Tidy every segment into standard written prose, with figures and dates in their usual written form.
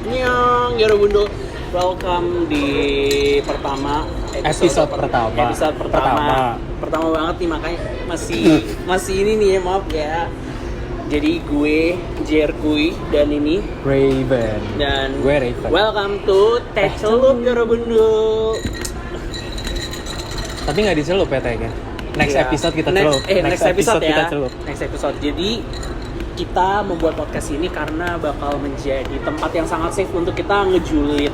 Nyong, Yorobundo, welcome di episode pertama. Pertama banget nih, makanya masih ini nih ya, maaf ya. Jadi gue Jerkui dan ini Raven. dan gue Raven. Welcome to Teh Celup Yorobundo. Tapi nggak dicelup ya Teh kan? Next Iya. episode kita celup. Next episode ya. kita celup. Next episode. Jadi kita membuat podcast ini karena bakal menjadi tempat yang sangat safe untuk kita ngejulit.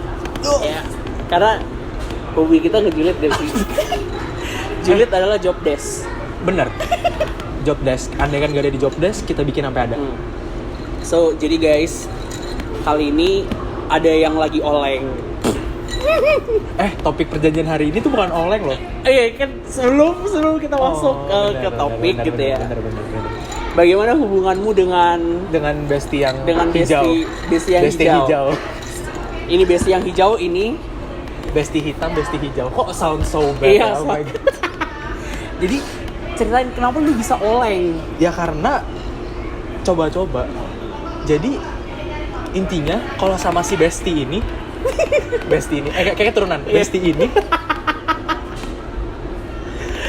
Ya. Karena hobi kita ngejulit dari sini. Julit adalah job desk. Bener. Job desk. Andai kan gak ada di job desk, kita bikin sampai ada. So, jadi guys, kali ini ada yang lagi oleng. Topik perjanjian hari ini tuh bukan oleng loh. Iya kan sebelum kita masuk ke topik bener, gitu ya. Bener. Bagaimana hubunganmu dengan bestie yang bestie yang hijau. Ini bestie yang hijau ini bestie hitam, bestie hijau. Kok sound so bad? Iya, Oh my God. Jadi ceritain kenapa lu bisa oleng? Ya karena coba-coba. Jadi intinya kalau sama si bestie ini kayak turunan bestie ini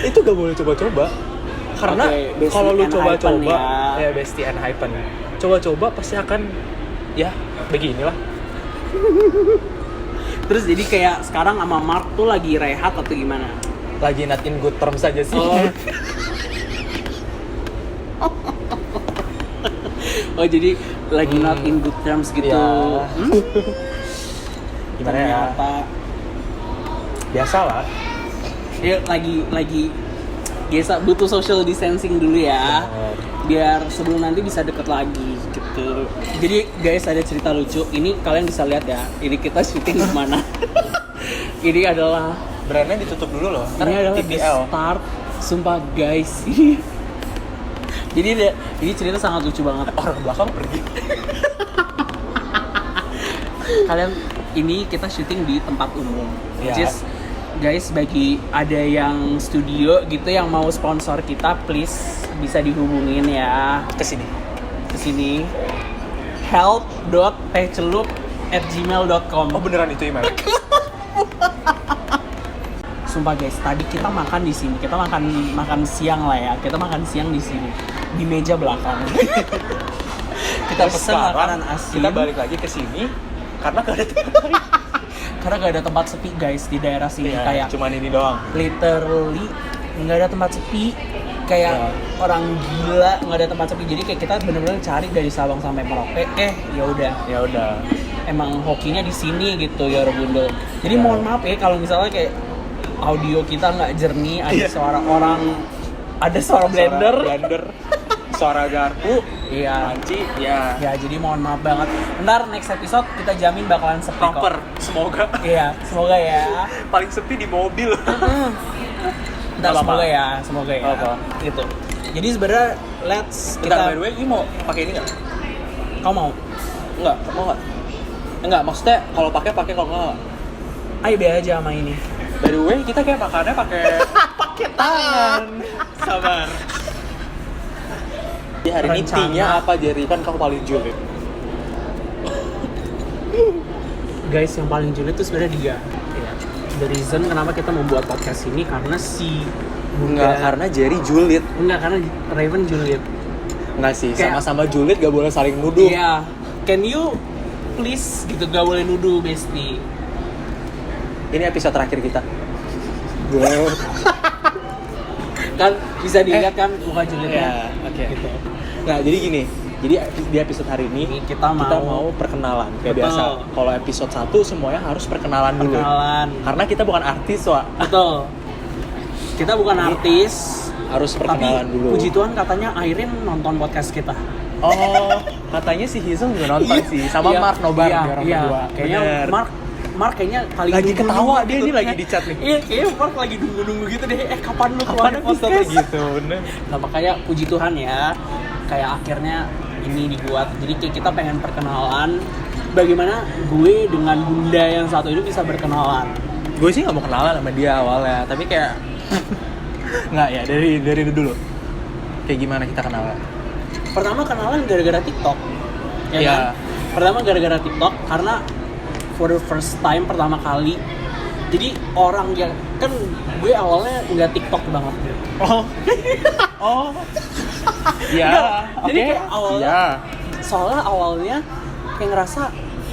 itu gak boleh coba-coba karena kalau lu coba-coba ya bestie and hypen coba-coba pasti akan ya beginilah. Terus jadi kayak sekarang sama Mark tuh lagi rehat atau gimana? Lagi not in good terms saja sih. Oh jadi lagi not in good terms gitu. Ya. Gimana ya? Ternyata Biasa lah. ya lagi biasa butuh social distancing dulu ya. Biar sebelum nanti bisa deket lagi gitu. Jadi guys, ada cerita lucu. Ini kalian bisa lihat ya. Ini kita syuting di mana? Ini adalah Brandnya ditutup dulu loh. ini adalah the TPL. start. Sumpah guys. Jadi ini cerita sangat lucu banget. Orang belakang pergi. Kalian ini kita syuting di tempat umum. Ya. Just guys, bagi ada yang studio gitu yang mau sponsor kita, please bisa dihubungin ya Kesini. ke sini. help.tehcelup@gmail.com. Oh beneran itu email? Sumpah guys, tadi kita makan di sini. Kita makan siang lah ya. Kita makan siang di sini di meja belakang. Kita Terus pesan sekarang makanan asin. Kita balik lagi ke sini karena gak ada Karena gak ada tempat sepi guys di daerah sini. ya, Kayak cuman ini doang. literally nggak ada tempat sepi. Kayak orang gila, nggak ada tempat sepi. Jadi kayak kita bener-bener cari dari Sabang sampai Merauke. Ya udah. Emang hokinya di sini gitu ya Yorobundo. Jadi mohon maaf ya kalau misalnya kayak audio kita nggak jernih, ada suara orang, ada suara blender, suara garpu, iya. panci, ya. Ya jadi mohon maaf banget. Ntar next episode kita jamin bakalan sepi kok. Proper, semoga. Iya, semoga ya. Paling sepi di mobil. Ntar Gak semoga apa-apa. ya. Gak apa. Gitu. Jadi sebenarnya let's Bentar, by kita. the way, ini mau pakai ini nggak? Kau mau? Enggak, mau nggak? Enggak, maksudnya kalau pakai kalau nggak. Ayo biar aja sama ini. By the way, kita kayak makannya pakai tangan. Sabar. Di hari ini Rencana. intinya apa Jerry? Kan kau paling julid. Guys, yang paling julid itu sebenarnya dia. The reason kenapa kita membuat podcast ini karena si Karena Jerry julid. Enggak, karena Raven julid. Enggak sih, Kayak- sama-sama julid gak boleh saling nuduh. Iya. Can you please gitu, gak boleh nuduh bestie. Ini episode terakhir kita. Kan bisa dilihat kan muka julidnya. Oke. Gitu. Nah, jadi gini. Jadi di episode hari ini Ini kita mau perkenalan kayak Betul. biasa. Kalau episode 1 semuanya harus perkenalan dulu. Karena kita bukan artis, Wak. Betul. Kita bukan Ini artis, Harus perkenalan tapi dulu. puji Tuhan katanya Airin nonton podcast kita. Oh, katanya si Hizo juga nonton Iya. sih. Sama Iya. Mark Nobar Iya, orang iya. berdua. Kayaknya Bener. Mark kayaknya paling Lagi nunggu-nunggu ketawa dia gitu. ini lagi di chat nih. Iya, kayaknya Mark lagi nunggu-nunggu gitu deh. Kapan lu Kapan keluarin episode podcast? gitu, bener. Nah makanya puji Tuhan ya, kayak akhirnya ini dibuat. Jadi kayak kita pengen perkenalan bagaimana gue dengan bunda yang satu itu bisa berkenalan. Gue sih nggak mau kenalan sama dia awalnya, tapi kayak nggak ya dari dulu. Kayak gimana kita kenalan? Pertama kenalan gara-gara TikTok. Ya Iya. kan? Pertama gara-gara TikTok karena for the first time pertama kali. Jadi orang yang kan gue awalnya nggak TikTok banget. Oh. Oh. Iya. Nggak, jadi Oke. kayak awalnya- Iya. Soalnya awalnya kayak ngerasa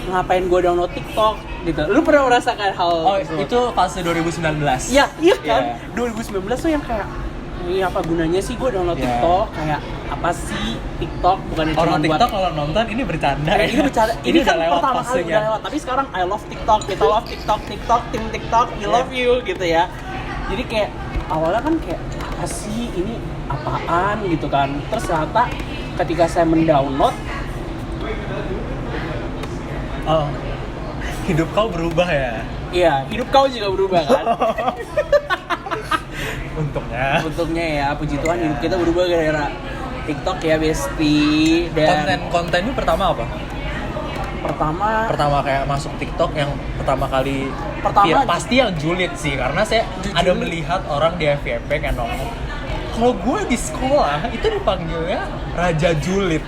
ngapain gue download TikTok gitu. Lu pernah merasakan hal Oh, itu fase 2019. Iya, iya kan? Iya. 2019 tuh yang kayak ini apa gunanya sih gue download Iya. TikTok? Kayak apa sih TikTok? Bukan cuma Orang buat TikTok kalau nonton ini bercanda. kayak ini bercanda. Ini udah kan lewat pertama kali fasenya. udah lewat. Tapi sekarang I love TikTok, kita love TikTok, tim TikTok, we love you gitu ya. Jadi kayak awalnya kan kayak apa sih ini apaan gitu kan. Terus ternyata ketika saya mendownload, Oh. Hidup kau berubah ya. iya hidup kau juga berubah kan. Untungnya. Untungnya ya, puji Tuhan hidup kita berubah gara-gara TikTok ya Besti. Dan Kontennya pertama apa? pertama Kayak masuk TikTok yang pertama kali Pertama- pasti yang julid sih, karena saya ada Julid. melihat orang di FYP kan nongol. Kalau gue di sekolah itu dipanggilnya Raja Julid.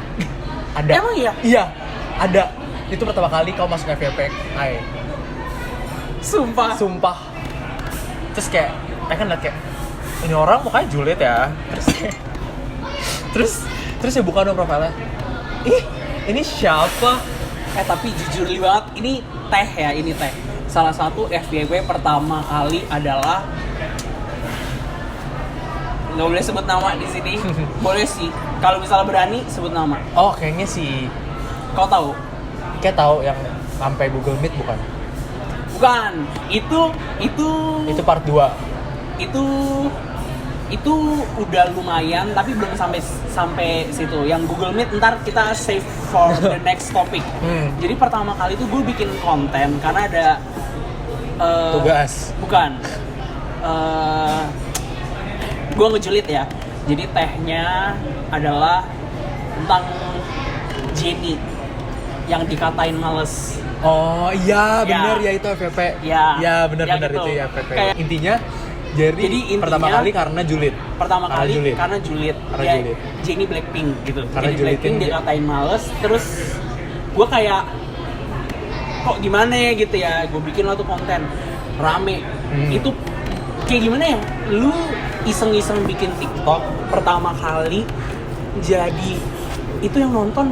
Ada. Emang iya? Iya, ada. Itu pertama kali kau masuk FYP. Hai. sumpah Sumpah. Terus kayak, saya kan liat kayak ini orang mukanya julid ya. Terus kayak, terus ya buka dong profilnya. Ih, ini siapa? tapi jujur li banget ini teh. Salah satu FYP pertama kali adalah nggak boleh sebut nama di sini. Boleh sih. Kalau misalnya berani sebut nama. Oh, kayaknya sih. Kau tahu? Kayak tahu yang sampai Google Meet bukan? Bukan. Itu Itu part 2. itu udah lumayan tapi belum sampai situ. Yang Google Meet ntar kita save for the next topic. Jadi pertama kali itu gue bikin konten karena ada Tugas. bukan gue ngejulit ya. Jadi tehnya adalah tentang Jenny yang dikatain males. Oh iya, bener Ya. ya itu FYP. Ya. Ya bener-bener Ya gitu. itu ya FYP. Kayak- Intinya jadi intinya- pertama kali karena julid. Pertama Karena kali julid. karena julid. Karena Ya, julid. Jenny Blackpink gitu. Karena Jenny julitin Blackpink dia. dikatain males, terus gue kayak kok gimana ya gitu ya. Gue bikin lah tuh konten rame. Itu kayak gimana ya? Lu iseng-iseng bikin TikTok pertama kali jadi itu yang nonton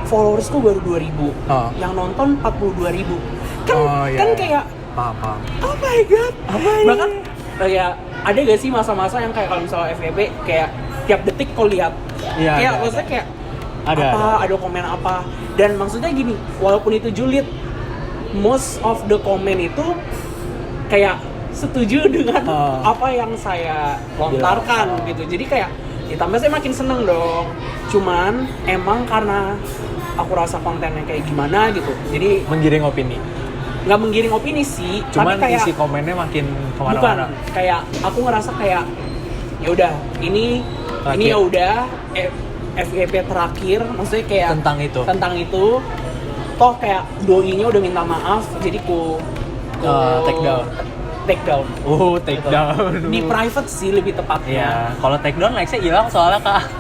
followers tuh baru 2.000. Oh. Yang nonton 42.000. Kan Oh, iya, kan iya. kayak Paham. oh my god. Apa ini? Bahkan kayak ada gak sih masa-masa yang kayak kalau misalnya FYP kayak tiap detik kau lihat. Iya, Kayak ada, maksudnya kayak Ada, ada komen apa. Dan maksudnya gini, walaupun itu julid, most of the comment itu kayak setuju dengan apa yang saya lontarkan gitu. Jadi kayak ditambah saya makin seneng dong. Cuman emang karena aku rasa kontennya kayak gimana gitu. Jadi Menggiring opini. nggak menggiring opini sih, Cuman tapi kayak isi komennya makin bukan kemana-mana. kayak aku ngerasa kayak ya udah ini Terakhir. ya udah FYP terakhir, maksudnya kayak tentang itu toh kayak doinya udah minta maaf jadi ku take down. take down Take down. di private sih lebih tepatnya. Iya, kalau take down likes-nya hilang soalnya Kak.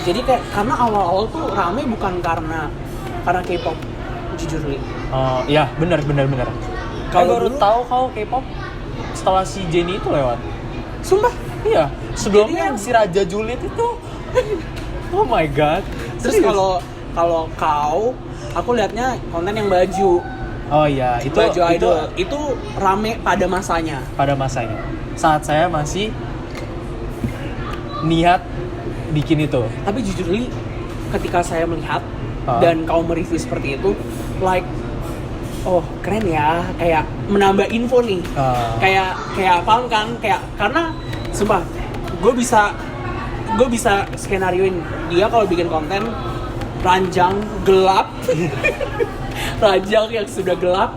Jadi kayak karena awal-awal tuh rame bukan karena K-pop, jujur li. Oh, iya, benar. Kalau baru dulu- tahu kau K-pop setelah si Jennie itu lewat. Sumpah. Iya, sebelumnya Jadi si Raja Julid itu oh my god. Terus Serius? kalau kau, aku liatnya konten yang baju. Oh iya, itu Baju idol itu rame pada masanya. pada masanya. Saat saya masih niat bikin itu. Tapi jujur li, ketika saya melihat Ah. dan kau mereview seperti itu, like, oh keren ya, kayak menambah info nih. Ah. Kayak paham kan? Kayak karena sumpah, gue bisa skenarioin dia kalau bikin konten ranjang gelap, ranjang yang sudah gelap.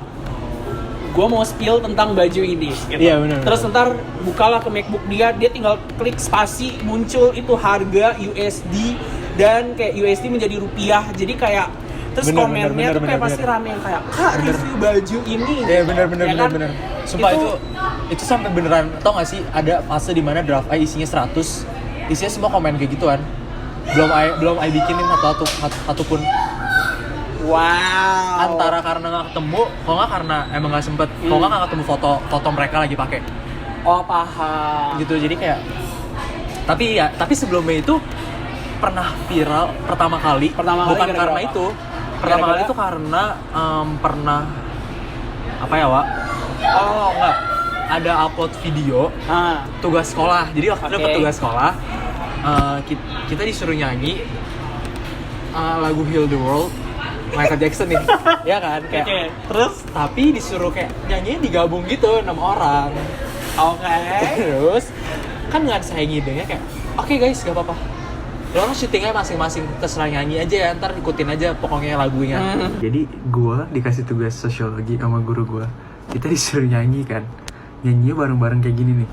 Gue mau spill tentang baju ini. Gitu. Iya, benar. Terus ntar bukalah ke MacBook dia tinggal klik spasi, muncul itu harga USD dan kayak USD menjadi rupiah. Jadi kayak terus Bener, komennya bener, tuh kayak bener, pasti bener. rame yang kayak Kak review baju ini. Iya benar. Ya kan? Sumpah itu sampai beneran tau gak sih ada fase dimana draft A isinya 100, isinya semua komen kayak gituan. belum I bikinin satu pun. Wow. Antara karena nggak ketemu, kalau nggak karena emang nggak sempet, kalau nggak ketemu foto mereka lagi pakai. Oh, paham. Gitu, jadi kayak. Tapi sebelumnya itu pernah viral pertama kali bukan karena apa? itu. Pertama kali itu karena pernah apa ya, Wak? Oh, enggak. Ada upload video tugas sekolah. Jadi waktu itu tugas sekolah kita disuruh nyanyi lagu Heal the World Michael Jackson nih. Ya kan? Kayak terus tapi disuruh kayak nyanyinya digabung gitu 6 orang. Terus kan nggak saya ngidenya kayak oke guys, gak apa-apa, lo kan syutingnya masing-masing terserah nyanyi aja ya, ntar ikutin aja pokoknya lagunya. Jadi gue dikasih tugas sosiologi sama guru gue, kita disuruh nyanyi kan, nyanyinya bareng-bareng kayak gini nih.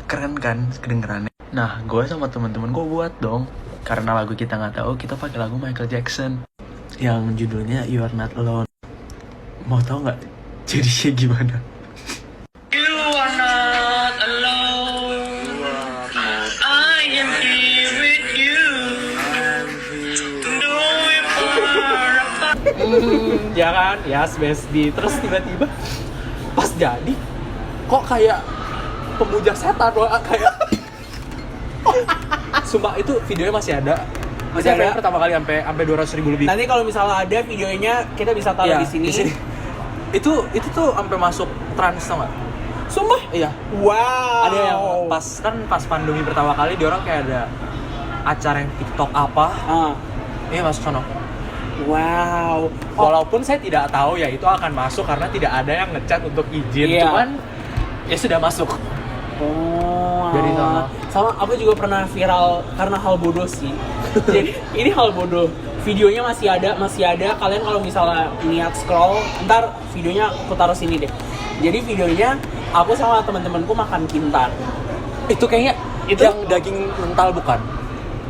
Keren kan kedengerannya. Nah, gue sama teman-teman gue buat dong, karena lagu kita nggak tahu, kita pakai lagu Michael Jackson yang judulnya You Are Not Alone. Mau tau nggak jadinya gimana? You are not alone. I am here with you. Though we far apart. Ya kan, yes bestie. Terus tiba-tiba pas jadi, kok kayak pemuja setan, kayak. Sumpah itu videonya masih ada. Masih ada pertama kali sampai 200.000 lebih. Nanti kalau misalnya ada videonya kita bisa taruh di sini. Itu tuh sampai masuk trans, tau nggak? Sumpah? Iya. Wow. Ada yang pas pandemi pertama kali dia orang kayak ada acara yang TikTok apa? Iya, masuk sono. Wow. Walaupun saya tidak tahu ya itu akan masuk karena tidak ada yang ngechat untuk izin. Cuman ya sudah masuk. Dari sana. Sama aku juga pernah viral karena hal bodoh sih. Jadi ini hal bodoh. Videonya masih ada. Kalian kalau misalnya niat scroll, ntar videonya aku taruh sini deh. Jadi videonya aku sama teman-temanku makan kintan. Itu kayaknya itu yang daging mental bukan?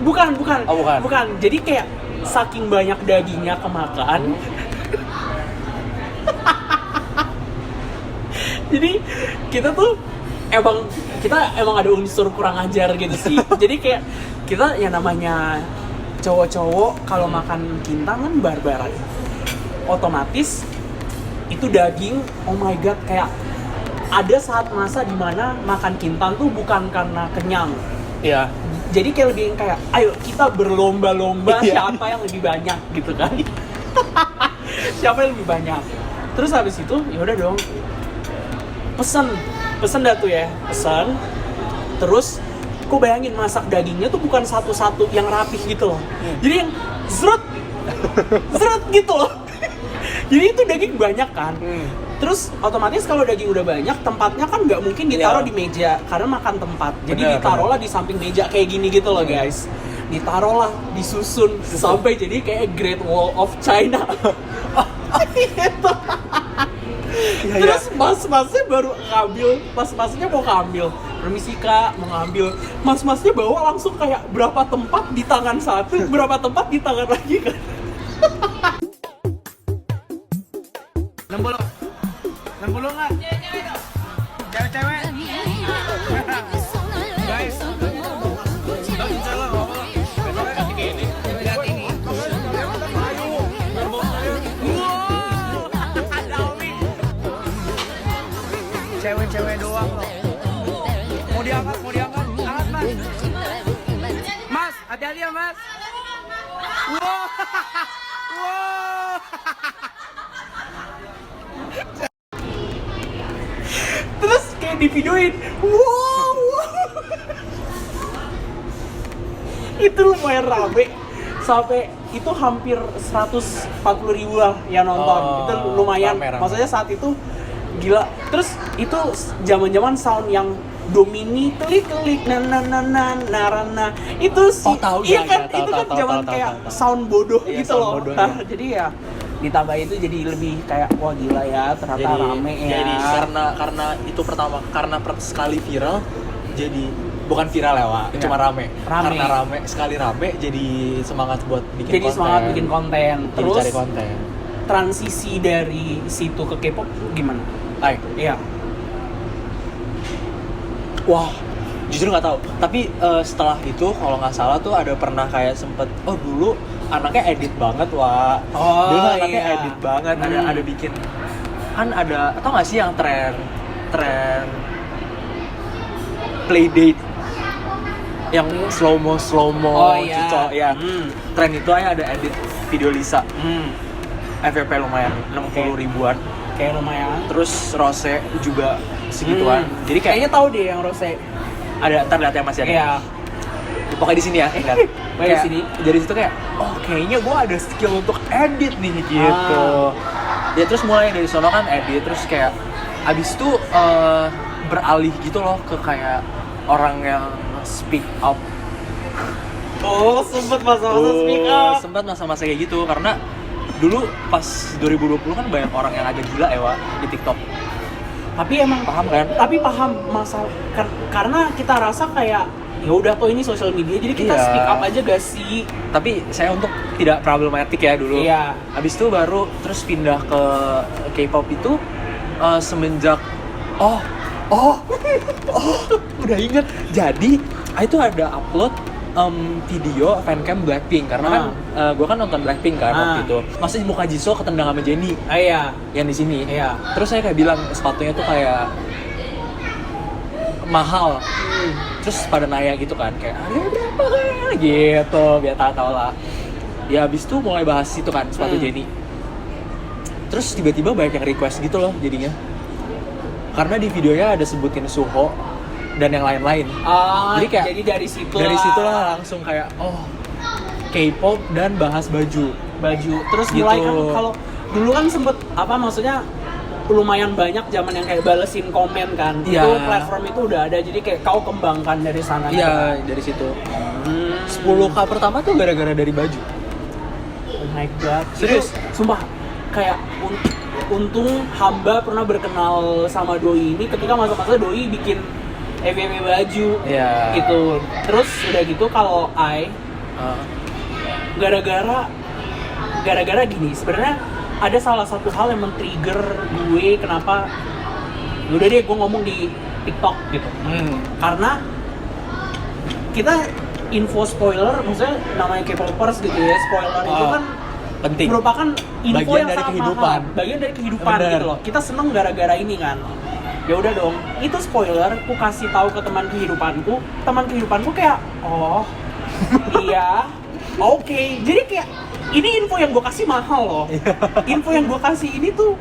Bukan. Oh, bukan. Bukan. Jadi kayak saking banyak dagingnya kemakan. Jadi kita emang ada unsur kurang ajar gitu sih. Jadi kayak kita yang namanya cowok-cowok kalau makan kintan kan barbaran. Otomatis itu daging, oh my god, kayak ada saat masa dimana makan kintan tuh bukan karena kenyang. Iya. Jadi kayak lebih kayak, ayo kita berlomba-lomba siapa yang lebih banyak gitu kan. Siapa yang lebih banyak. Terus habis itu ya udah dong. Pesen dah tuh ya, pesen. Terus kok bayangin masak dagingnya tuh bukan satu-satu yang rapih gitu loh. Jadi yang zrut gitu loh. Jadi itu daging banyak kan. Terus otomatis kalau daging udah banyak, tempatnya kan nggak mungkin ditaruh di meja karena makan tempat. Jadi ditaruhlah di samping meja kayak gini gitu loh guys. Ditaruhlah, disusun sampai jadi kayak Great Wall of China. Terus mas-masnya baru ngambil, mas-masnya mau ngambil, permisi kak, mau ngambil, mas-masnya bawa langsung kayak berapa tempat di tangan satu, berapa tempat di tangan lagi kan. 60 nggak? Cewek-cewek? Guys, cewek-cewek doang loh. Mau diangkat, angkat mas. Mas, hati-hati ya mas. Wow. Terus kayak di videoin, wow. Itu lumayan rame. Sampai itu hampir 140.000 lah yang nonton. Itu lumayan. Rame. Maksudnya saat itu gila. Terus itu zaman-zaman sound yang Domini klik narana itu sih. Iya kan, itu kan zaman kayak sound bodoh gitu loh. Jadi ya ditambah itu jadi lebih kayak wah gila ya, ternyata rame ya. Jadi karena itu pertama, karena sekali viral jadi bukan viral ya, Wak, cuma rame. Karena sekali rame jadi semangat buat bikin konten. Jadi semangat bikin konten. Terus cari konten. Transisi dari situ ke K-pop gimana? Iya. Wah, jujur nggak tahu. Tapi setelah itu kalau nggak salah tuh ada pernah kayak sempet, oh dulu anaknya edit banget, Wak. Oh, Dulu anaknya iya. edit banget. Ada bikin, kan ada, atau nggak sih yang tren playdate yang slow mo Oh, iya. cocok ya. Tren itu aja ada edit video Lisa. FYP lumayan 60 ribuan. Kayak lumayan. Terus Rose juga segituan. Jadi kayak Kayaknya tahu deh yang Rose. ada, ntar lihat ya masih ada. Iya. Pokoknya di sini ya, lihat. Pokoknya di sini. Dari situ kayak, oh kayaknya gue ada skill untuk edit nih gitu. Ya terus mulai dari sono kan edit, terus kayak abis itu beralih gitu loh ke kayak orang yang speak up. Oh, sempet masa-masa speak up. Sempat masa-masa kayak gitu karena dulu pas 2020 kan banyak orang yang agak gila ya Wak, di TikTok. Tapi emang Paham kan? Tapi paham masalah karena kita rasa kayak ya udah kok ini sosial media jadi kita Iya. speak up aja gak sih? Tapi saya untuk tidak problematik ya dulu. Iya. Habis itu baru terus pindah ke K-pop itu semenjak udah inget. Jadi itu ada upload video fancam Blackpink karena kan gue kan nonton Blackpink kan waktu itu. Masih muka Jisoo ketendang sama Jennie Iya. yang di sini. Iya. Terus saya kayak bilang sepatunya tuh kayak mahal. Terus pada nanya gitu kan kayak harganya berapa kayak gitu biar tahu lah. Ya habis itu mulai bahas itu kan sepatu Jennie. Terus tiba-tiba banyak yang request gitu loh jadinya. Karena di videonya ada sebutin Suho dan yang lain-lain. Jadi dari situ Situlah langsung kayak K-pop dan bahas baju. Terus Gitu. mulai kan kalau dulu kan sempet maksudnya lumayan banyak zaman yang kayak balesin komen kan. Iya. Itu platform itu udah ada jadi kayak kau kembangkan dari sana. Iya, dari situ. 10K pertama tuh gara-gara dari baju. Oh my god. Serius? Itu, sumpah kayak untung hamba pernah berkenal sama doi ini ketika masa-masa doi bikin FYP baju. Iya. Gitu. Terus udah gitu kalau gara-gara gini sebenarnya ada salah satu hal yang men-trigger gue kenapa udah deh gue ngomong di TikTok gitu. Karena kita info spoiler, maksudnya namanya K-popers gitu ya, spoiler itu kan penting. merupakan info Bagian yang dari sangat kehidupan. mahal. Bagian dari kehidupan Bener. gitu loh. Kita seneng gara-gara ini kan. Ya udah dong, itu spoiler, ku kasih tahu ke teman kehidupanku kayak, oh, iya, oke. Jadi kayak ini info yang gue kasih mahal loh. Info yang gue kasih ini tuh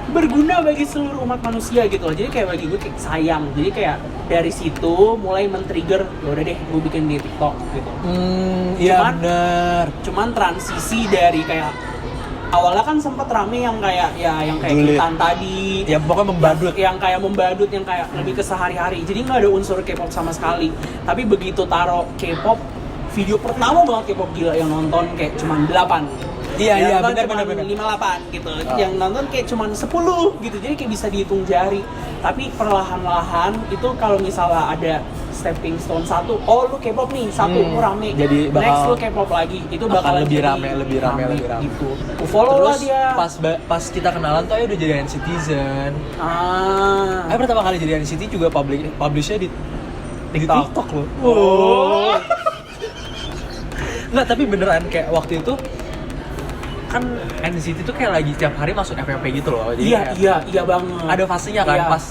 berguna bagi seluruh umat manusia gitu loh. Jadi kayak bagi gue kayak sayang. Jadi kayak dari situ mulai men-trigger, ya udah deh, gue bikin di TikTok gitu. Iya benar. Cuman transisi dari kayak awalnya kan sempet rame yang kayak Julid. Kitan tadi, Ya pokoknya membadut. yang kayak membadut, yang kayak lebih ke sehari-hari. Jadi nggak ada unsur K-pop sama sekali. Tapi begitu taruh K-pop, video pertama banget K-pop gila yang nonton kayak cuman 8. Iya, Yang nonton benar. cuman 58 gitu. Yang nonton kayak cuman 10 gitu. Jadi kayak bisa dihitung jari. Tapi perlahan-lahan itu kalau misalnya ada stepping stone satu, oh lu K-pop nih, satu lu rame. Jadi bakal- next lu K-pop lagi, itu akan bakalan lebih jadi rame, lebih rame. gitu. Ku follow lah Terus dia. pas kita kenalan tuh udah jadi NCTzen. Pertama kali jadi NCT juga publishnya di TikTok loh. Oh. Nggak, tapi beneran kayak waktu itu kan NCT tuh kayak lagi tiap hari masuk FYP gitu loh. Jadi kayak Iya banget. ada fasenya kan Iya. pas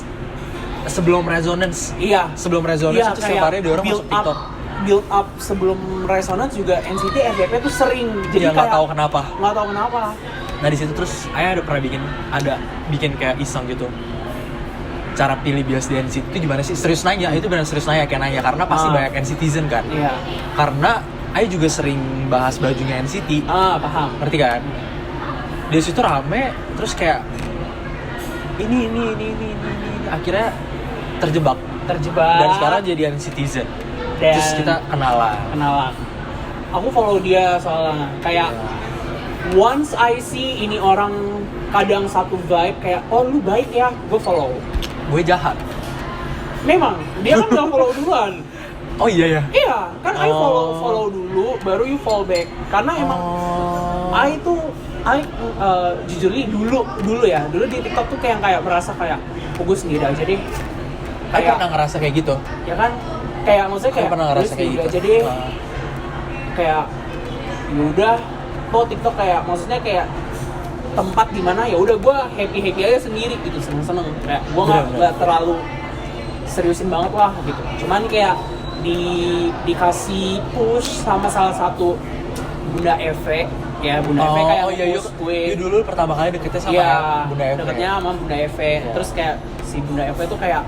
sebelum Resonance. Iya. Sebelum Resonance itu setiap hari dia orang build masuk TikTok. Build up sebelum Resonance juga NCT FYP tuh sering. Jadi Dia nggak kayak tahu kenapa. Nggak tahu kenapa. Nah di situ terus Ayah pernah bikin kayak iseng gitu. Cara pilih bias di NCT itu gimana sih? Serius nanya, itu benar serius nanya kayak nanya karena pasti banyak NCTzen kan. Iya. Karena Ayah juga sering bahas bajunya NCT. Paham. Ngerti kan? Di situ rame, terus kayak ini akhirnya terjebak. Dan sekarang jadi NCTzen. Terus kita kenalan. Aku follow dia soalnya kayak once I see ini orang kadang satu vibe kayak oh lu baik ya, gue follow. Gue jahat. Memang dia kan udah follow duluan. Oh iya ya. Iya, kan I follow dulu, baru you follow back. Karena emang I jujur dulu di TikTok tuh kayak merasa kayak gue sendiri aja deh. Kayak pernah ngerasa kayak gitu. Ya kan, kayak maksudnya kayak pernah ngerasa kayak gitu. Jadi kayak yaudah, kok TikTok kayak maksudnya kayak tempat dimana ya udah gue happy aja sendiri gitu, seneng kayak gue nggak terlalu seriusin banget lah gitu. Cuman kayak dikasih push sama salah satu Bunda Eve ya, Bunda Eve kayak nge-push gue. Dulu pertama kali deketnya sama Bunda Eve. Deketnya sama Bunda Eve. Terus kayak si Bunda Eve tuh kayak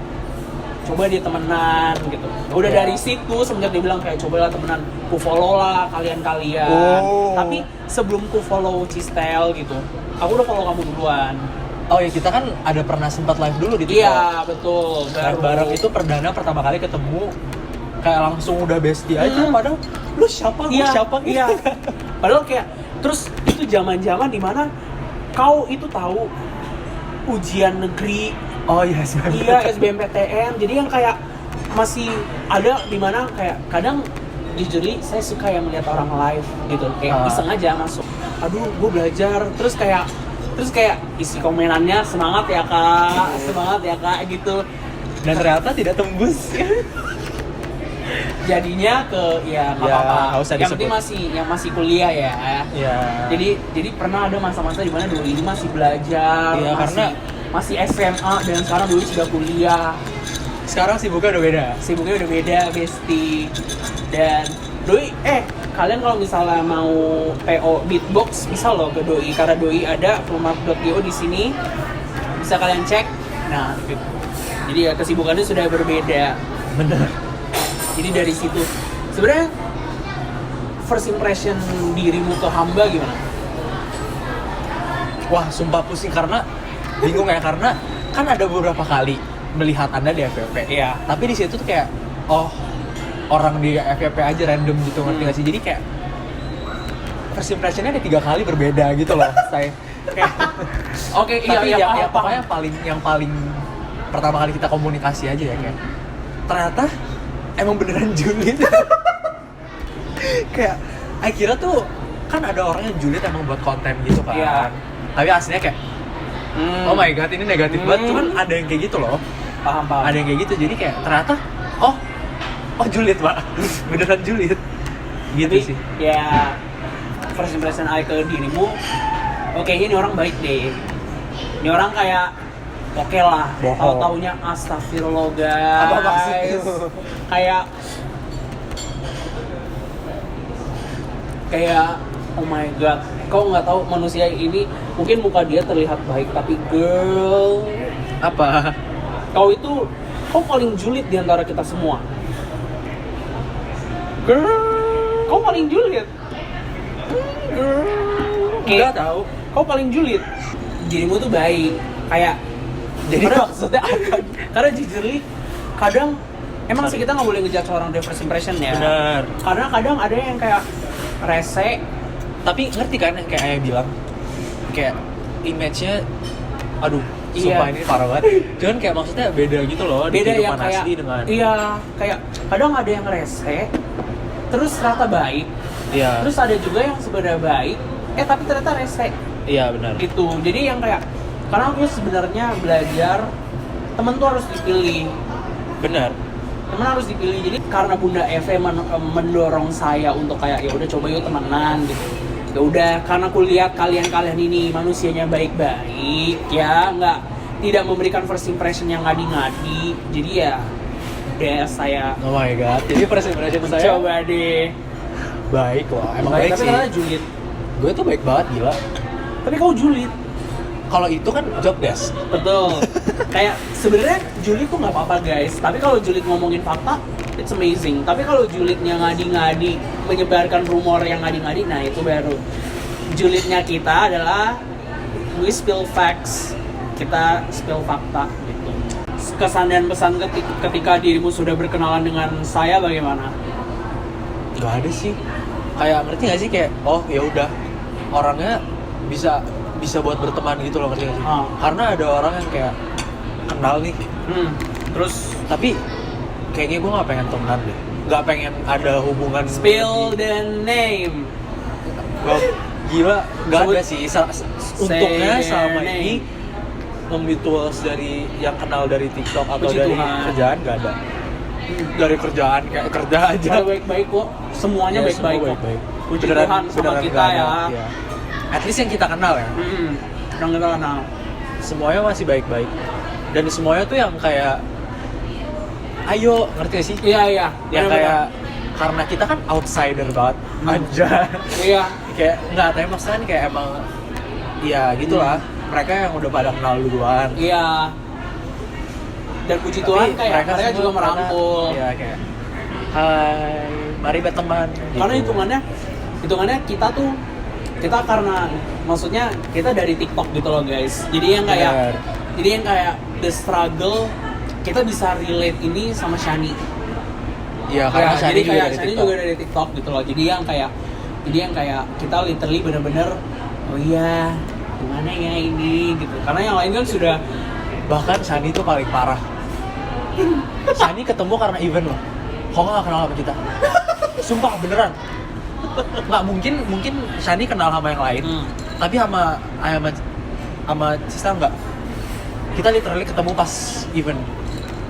coba dia temenan gitu. Udah dari situ semenjak dia bilang kayak cobalah temenan, ku follow lah kalian. Tapi sebelum ku follow Cistel gitu, aku udah follow kamu duluan. Oh ya, kita kan ada pernah sempat live dulu di TikTok. Iya, betul. Bareng itu perdana pertama kali ketemu, kayak langsung udah bestie aja. Padahal lu siapa? Siapa gitu. Iya. Padahal kayak terus itu zaman-zaman dimana kau itu tahu ujian negeri. Oh iya, SBMPTN. Iya, SBMPTN. Jadi yang kayak masih ada dimana kayak kadang jujur saya suka yang melihat orang live gitu, kayak iseng aja masuk. Aduh, gue belajar. Terus kayak isi komenannya semangat ya kak gitu. Dan ternyata tidak tembus. Jadinya ke ya nggak apa-apa. Yang penting masih kuliah ya. Iya. Jadi pernah ada masa-masa di mana dulu ini masih belajar. Iya, karena masih SMA dan sekarang dulu sudah kuliah. Sekarang sibuknya udah beda, Besti. Dan Doi, kalian kalau misalnya mau PO beatbox bisa loh ke Doi, karena Doi ada flowmark.io di sini, bisa kalian cek. Nah, jadi ya kesibukannya sudah berbeda. Bener. Jadi dari situ sebenarnya first impression dirimu ke Hamba gimana? Wah, sumpah pusing karena bingung ya, karena kan ada beberapa kali melihat Anda di FYP. Iya. Tapi di situ tuh kayak orang di FYP aja random gitu, ngerti gak sih? Jadi kayak first impression-nya ada 3 kali berbeda gitu loh. Saya kayak pokoknya yang paling pertama kali kita komunikasi aja ya, kayak ternyata emang beneran julid. Kayak akhirnya tuh kan ada orang yang julid emang buat konten gitu kan. Iya. Tapi aslinya kayak oh my god, ini negatif banget. Cuman ada yang kayak gitu loh. Paham. Ada yang kayak gitu, jadi kayak ternyata oh julid pak. Beneran julid gitu. Tapi, sih ya first impression I ke dirimu, oke, ini orang baik deh, ini orang kayak oke lah. Tahu-taunya astagfirullah guys. Apa maksudnya? Kayak oh my god, kau nggak tahu manusia ini mungkin muka dia terlihat baik, tapi girl, Apa? Kau paling julid di antara kita semua. Girl, kau paling julid. Nggak tahu. Kau paling julid. Dirimu tuh baik. Kayak Jadi maksudnya apa? Karena jujur kadang emang sih kita nggak boleh ngejudge orang dari first impression ya. Benar. Karena kadang ada yang kayak rese. Tapi ngerti kan yang kayak Ayah bilang, kayak image-nya aduh, sumpah ini parah banget. Cuman kayak maksudnya beda gitu loh. Beda di yang kayak asli dengan kayak kadang ada yang rese terus ternyata baik. Iya. Terus ada juga yang sebenarnya baik tapi ternyata rese. Iya benar. Gitu. Jadi yang kayak karena aku sebenarnya belajar temen tuh harus dipilih. Benar. Temen harus dipilih. Jadi karena Bunda Eve mendorong saya untuk kayak ya udah coba yuk temenan gitu. Ya udah, karena aku lihat kalian ini manusianya baik-baik ya, tidak memberikan first impression yang ngadi-ngadi. Jadi ya udah saya Oh my god. Jadi first impression saya coba deh. Baik loh. Emang baik tapi sih. ternyata julid. Gue tuh baik banget gila. Tapi kau julid. Kalau itu kan job desk. Betul. Kayak sebenarnya julid tuh nggak apa-apa guys. Tapi kalau julid ngomongin fakta, it's amazing. Tapi kalau julidnya ngadi-ngadi, menyebarkan rumor yang ngadi-ngadi, nah itu baru. Julidnya kita adalah we spill facts. Kita spill fakta gitu. Kesan dan pesan ketika dirimu sudah berkenalan dengan saya bagaimana? Gak ada sih. Kayak ngerti gak sih kayak oh ya udah orangnya bisa buat berteman gitu loh, ngerti gak sih? Karena ada orang yang kayak kenal nih. Terus tapi kayaknya gue gak pengen temenan deh. Gak pengen ada hubungan. Spill the name. Gila, gak ada sih. Untungnya selama ini nge-meet tools dari yang kenal dari TikTok atau Puji dari Tuhan. kerjaan nggak ada. Dari kerjaan kayak kerja aja. Pada baik-baik kok, semuanya Iya, baik-baik semua kok. baik-baik. Puji Beneran- Tuhan sama beneran kita nggak ya. ada, iya. At least yang kita kenal ya. Yang kita kenal. Semuanya masih baik-baik. Dan semuanya tuh yang kayak ayo, ngerti gak sih? Iya. Yang Bener-bener. kayak karena kita kan outsider banget aja. Iya. Kayak nggak, tapi maksudnya kayak emang ya gitulah. Mereka yang udah pada kenal duluan. Iya. Dan puji Tapi Tuhan kayak mereka semua juga merangkul. Iya kayak hai, mari berteman. Karena gitu. hitungannya kita karena maksudnya kita dari TikTok gitu loh guys. Jadi yang Bener. kayak the struggle kita bisa relate ini sama Shani. Iya, karena Ya, Shani jadi juga kayak dari Shani TikTok. juga dari TikTok gitu loh. Jadi yang kayak kita literally bener-bener oh iya gimana ya ini gitu. Karena yang lain kan sudah Bahkan Shani tuh paling parah. Shani ketemu karena event loh. Kok nggak kenal sama kita? Sumpah beneran. Nggak mungkin Shani kenal sama yang lain. Tapi sama Cista nggak. Kita literally ketemu pas event.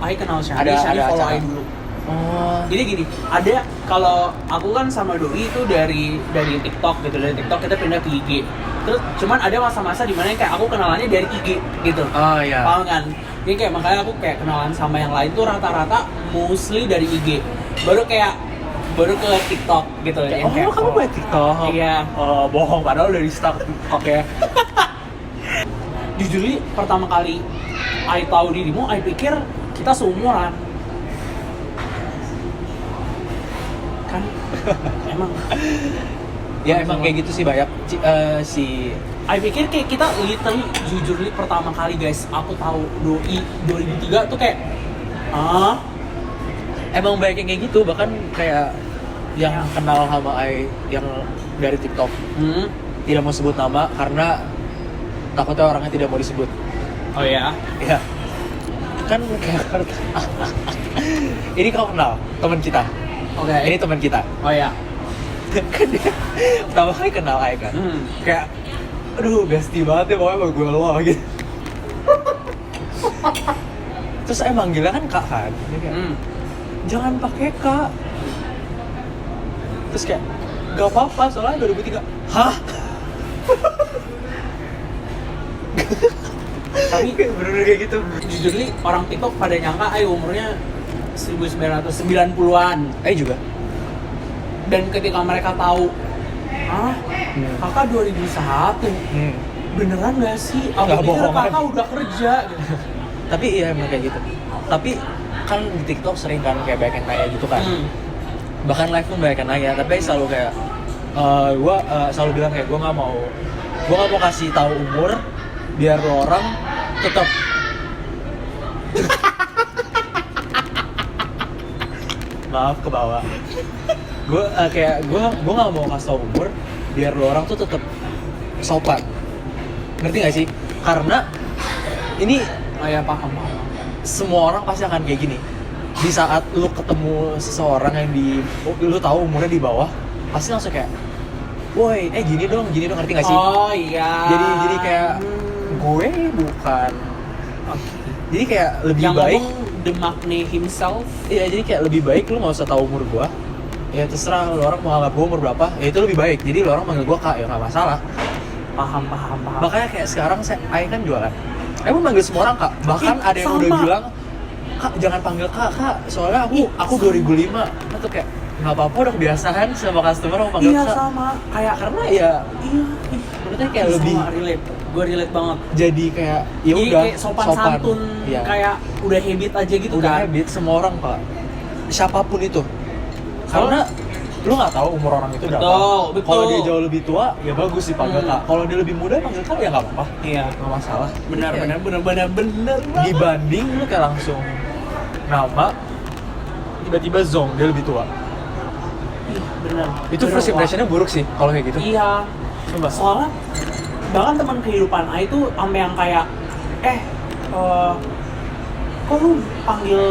Ai kenal Shani, Ada Shani follow acara. Ai dulu. Oh. Jadi gini, ada kalau aku kan sama Doi itu dari TikTok gitu, dari TikTok kita pindah ke IG. Terus cuman ada masa-masa dimana kayak aku kenalannya dari IG gitu. Oh iya. Paham kan? Ini kayak makanya aku kayak kenalan sama yang lain tuh rata-rata mostly dari IG. Baru ke TikTok gitu. Kayak, Yang kayak, kamu buat TikTok? Iya. Oh, bohong, padahal udah di start TikTok ya. Jujur li, pertama kali I tahu dirimu, I pikir kita seumuran. Kan emang Ya emang kayak gitu sih banyak si I pikir kayak kita literally jujur li pertama kali guys aku tahu Doi 2003 tuh kayak emang banyak yang kayak gitu, bahkan kayak yang kenal sama Ai yang dari TikTok tidak mau sebut nama karena takutnya orangnya tidak mau disebut. oh ya Ya kan kayak ini kau kenal teman kita. oke Ini teman kita. oh ya Kan dia pertama kali kenal Ai kan. Kayak aduh bestie banget ya pokoknya sama gue lo gitu. Terus Ai manggilnya kan kak kan. Dia kayak, jangan pakai kak. Terus kayak gak apa-apa soalnya 2003. Hah? tapi Kayak bener-bener kayak gitu. jujur li orang TikTok pada nyangka Ai umurnya 1990-an Juga. dan ketika mereka tahu kakak 2001 beneran gak sih? Aku Nggak pikir bohongan. kakak udah kerja gitu. Tapi iya emang kayak gitu. Tapi kan di TikTok sering kan kayak banyak yang nanya gitu kan. Bahkan live pun banyak yang nanya, tapi selalu kayak gue selalu bilang kayak gue nggak mau kasih tahu umur biar lo orang tetap maaf ke bawah. Gue gue nggak mau kasih tahu umur biar lo orang tuh tetap sopan. Ngerti gak sih? Karena ini Oh ya paham. semua orang pasti akan kayak gini. Di saat lu ketemu seseorang yang lu tahu umurnya di bawah, pasti langsung kayak, woi, gini dong, ngerti gak sih? Oh iya. Jadi kayak gue bukan. Jadi kayak lebih yang baik. ngomong the Magne himself. Iya, jadi kayak lebih baik lu nggak usah tahu umur gua. Ya terserah lu orang mau anggap gua umur berapa, ya itu lebih baik. Jadi lu orang manggil gua kak, ya nggak masalah. Paham. Makanya kayak sekarang Ai kan jualan. Emang manggil semua orang kak. Bahkan ada yang udah sama. bilang, kak jangan panggil kak, soalnya aku 2005. Itu kayak nggak apa-apa, udah kebiasaan sama customer mau panggil Iya kak. sama. Kayak Karena ya iya. menurutnya kayak Sama, lebih relate. Gue relate banget. jadi kayak ya Jadi udah kayak sopan santun, Iya. kayak udah habit aja gitu udah kan. habit semua orang pak, siapapun itu. Karena lu nggak tahu umur orang itu berapa. Betul. Kalau dia jauh lebih tua ya bagus sih panggil kak. Kalau dia lebih muda panggil kak ya nggak apa-apa. Iya. Nggak masalah. Benar. Iya. Benar. Dibanding lu kayak langsung nama tiba-tiba zong dia lebih tua. Iya, benar. Itu Benar, first Wak. impressionnya buruk sih kalau kayak gitu. Iya. Coba. Soalnya bahkan teman kehidupan Ai itu sampai yang kayak kok lu panggil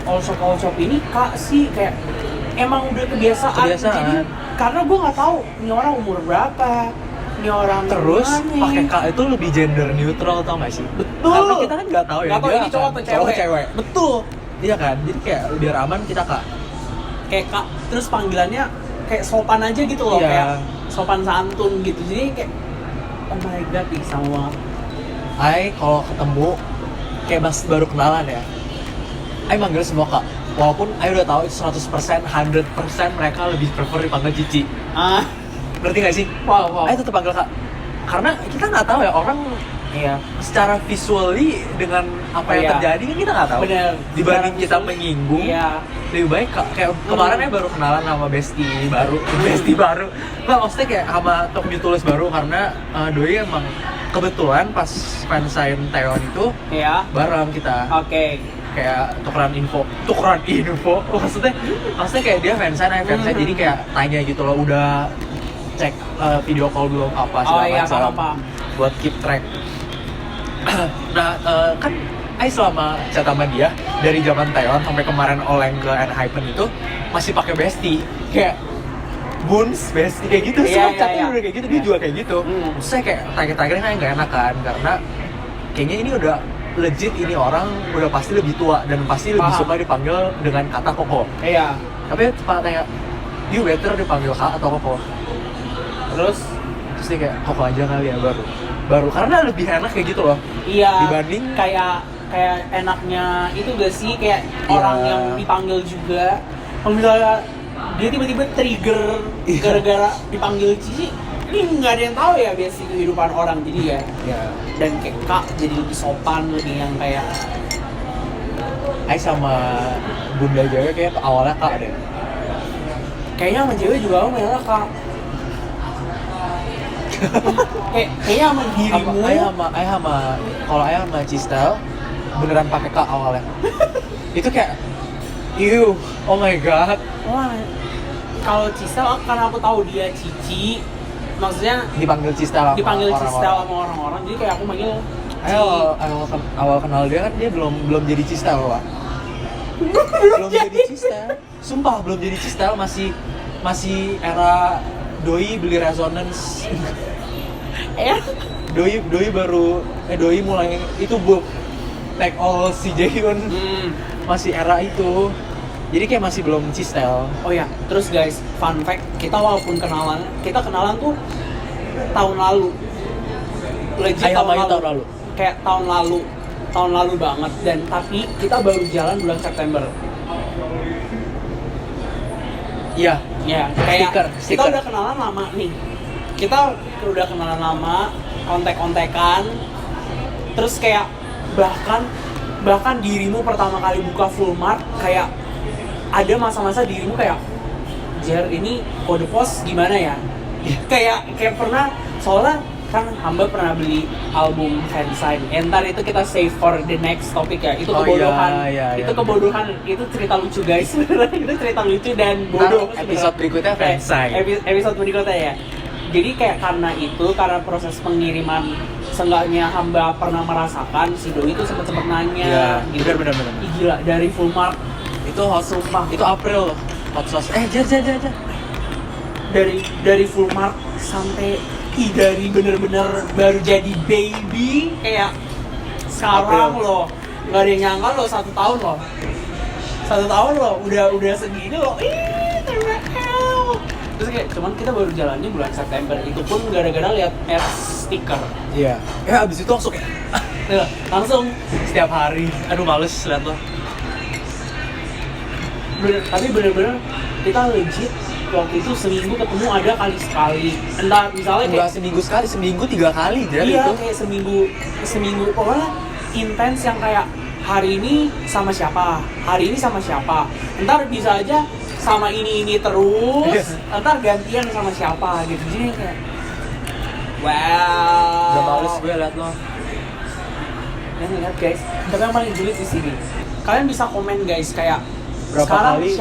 all shop ini kak sih, kayak emang udah kebiasaan. Jadi karena gue nggak tahu ini orang umur berapa, ini ini orang Terus gimana pakai nih? K itu lebih gender neutral, tau gak sih? Betul. Karena kita kan nggak tahu ya. Nggak tahu dia ini cowok akan atau cewek. Betul. Iya kan, jadi kayak biar aman kita Kak. Kayak Kak, terus panggilannya kayak sopan aja gitu loh, Iya. kayak sopan santun gitu. Jadi kayak oh my god, ih sama banget. Kalau ketemu kayak baru kenalan ya, manggil semua Kak. Walaupun udah tahu itu 100%, 100% mereka lebih prefer dipanggil Cici. Ngerti gak sih? Wow. Tetap panggil Kak. Karena kita nggak tahu ya orang Iya. secara visually dengan apa yang Iya. terjadi kan kita nggak tahu. Bener. Dibanding Secara kita visually, menyinggung, iya. lebih baik kayak kemarin baru kenalan sama bestie baru. Nggak, maksudnya kayak sama Tokyo Tulis baru karena Doi emang kebetulan pas fansign Taeyeon itu Iya. bareng kita. Oke. Kayak tukeran info maksudnya kayak dia fansign jadi kayak tanya gitu loh, udah cek video call belum apa Oh segala iya, macam paham. buat keep track. Nah kan selama chat sama dia dari zaman Taeyeon sampai kemarin Oleng ke Enhypen itu masih pakai bestie kayak Buns, bestie kayak gitu. Iya, Semua chatnya iya. udah kayak gitu, dia juga kayak gitu. Terus saya kayak tanya-tanya kayak nggak enak kan, karena kayaknya ini udah legit, ini orang udah pasti lebih tua dan pasti lebih Paham. suka dipanggil dengan kata Koko. Iya. Tapi Pak tanya, you better dipanggil Kak atau Koko? Terus Terus dia kayak Koko aja kali ya, baru karena lebih enak kayak gitu loh. iya. Dibanding kayak enaknya itu gak sih kayak Iya. orang yang dipanggil juga. Kalau misalnya dia tiba-tiba trigger Iya. gara-gara dipanggil Cici, ini nggak ada yang tahu ya biasa kehidupan orang, jadi ya. ya, Dan kayak Kak jadi lebih sopan, lebih yang kayak sama Bunda Jawa kayak awalnya Kak deh. kayaknya sama cewek juga aku manggilnya Kak. Kayaknya sama dirimu. Sama kalau Ayah sama Cistel beneran pakai Kak awalnya. Itu kayak oh my god. Wah, kalau Cisel karena aku tahu dia Cici, maksudnya Dipanggil Cistel sama Cisel sama orang-orang, jadi kayak aku manggil Cici. Awal kenal dia kan dia belum jadi Cistel, Pak. Belum jadi Cistel. Sumpah belum jadi Cistel, masih era Doi beli Resonance. Doi mulai itu take all si Jaehyun. Masih era itu. Jadi kayak masih belum Cistel. Oh ya, terus guys, fun fact, kita walaupun kita kenalan tuh tahun lalu. Legit tahun lalu. Kayak tahun lalu banget, dan tapi kita baru jalan bulan September. Iya. Ya, kayak kita Stiker. udah kenalan lama nih. Kita udah kenalan lama, kontek-kontekan. Terus kayak bahkan dirimu pertama kali buka Fullmart kayak ada masa-masa dirimu kayak Jer, ini kode pos gimana ya? kayak pernah, soalnya kan hamba pernah beli album fansign. Entar itu kita save for the next topic ya. Itu kebodohan. Itu kebodohan. Itu cerita lucu guys. Itu cerita lucu dan bodoh. Episode berikutnya fansign. Episode berikutnya ya. Jadi kayak karena proses pengiriman, seenggaknya hamba pernah merasakan si Doi itu sempet nanya. Iya, benar. Ih, gila, dari Fullmart Itu sumpah. Itu April loh. Hot sauce. Jar. dari Fullmart sampai dari bener-bener baru jadi baby kayak sekarang loh, nggak ada yang nyangka loh 1 tahun loh, 1 tahun loh udah segini loh. Terus kayak cuman kita baru jalannya bulan September, itu pun gara-gara lihat stiker. Iya. Abis itu langsung kayak langsung setiap hari. Aduh males liat lo. Tapi bener-bener kita legit waktu itu seminggu ketemu ada kali sekali. Entah misalnya kayak Enggak seminggu sekali, seminggu 3 kali jadi iya, itu. kayak seminggu pokoknya intens yang kayak hari ini sama siapa, ntar bisa aja sama ini terus, ntar gantian sama siapa gitu. Jadi kayak wow. Udah males gue liat lo. Dan lihat guys, tapi yang paling julid di sini. Kalian bisa komen guys kayak Berapa sekarang kali?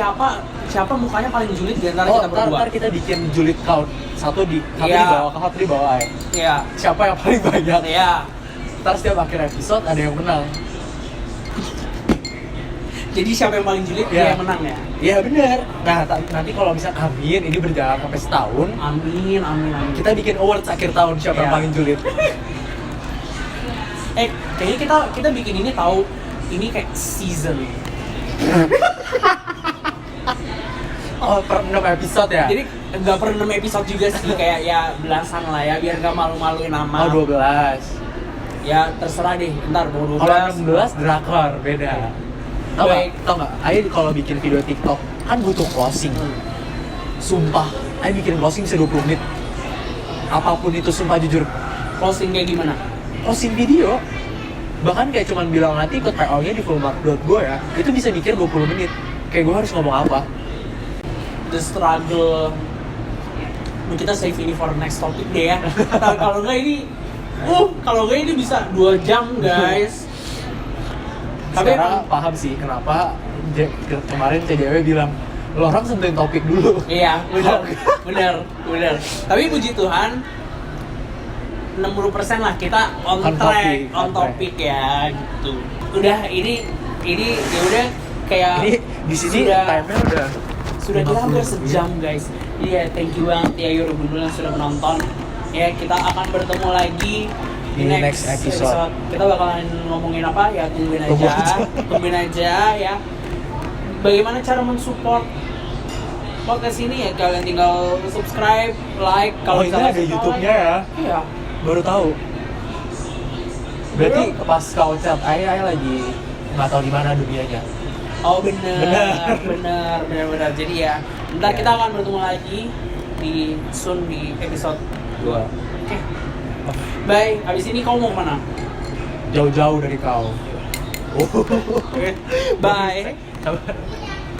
siapa mukanya paling julid di antara kita berdua. Ntar kita bikin julid count. Satu di Iya. bawah, satu di bawah ya. Iya. Siapa yang paling banyak? Iya. Ntar setiap akhir episode ada yang menang. Jadi siapa yang paling julid dia yang menang ya? Iya benar. Nah nanti kalau bisa amin ini berjalan sampai setahun. Amin. Kita bikin awards akhir tahun siapa yang paling julid. Kayaknya kita bikin ini tahu ini kayak season. Oh, per 6 episode ya? Jadi nggak per 6 episode juga sih, kayak ya belasan lah ya, biar nggak malu-maluin nama. Oh 12. Ya terserah deh, ntar mau 12. Kalau 16 drakor beda. Tau nggak? Ayo kalau bikin video TikTok kan butuh closing. Sumpah, ayo bikin closing bisa 20 menit. Apapun itu sumpah jujur. Closing kayak gimana? Closing video. Bahkan kayak cuman bilang nanti ikut PO-nya di fullmark.go ya. Itu bisa mikir 20 menit. Kayak gue harus ngomong apa? The struggle. Kita save ini for next topic deh ya. Kalau nggak ini bisa 2 jam guys. Tapi sekarang paham sih kenapa kemarin CJW bilang lo orang sentuhin topik dulu. Iya, benar. Tapi puji Tuhan 60% lah kita on topic ya gitu. Udah ini ya udah kayak ini di sini time-nya sudah kita hampir sejam guys. Iya, thank you banget ya Yorobundul yang sudah menonton. Ya, kita akan bertemu lagi di next episode. Kita bakalan ngomongin apa ya, tungguin aja ya. Bagaimana cara mensupport podcast ini ya, kalian tinggal subscribe, like. Kalau ini ada YouTube-nya ya? Iya. Baru tahu. Berarti pas kau chat, Ayah lagi nggak tahu di mana dunianya. Oh benar. Jadi ya, ntar kita akan bertemu lagi di episode 2. Oke. Bye. Abis ini kau mau kemana? Jauh-jauh dari kau. Bye.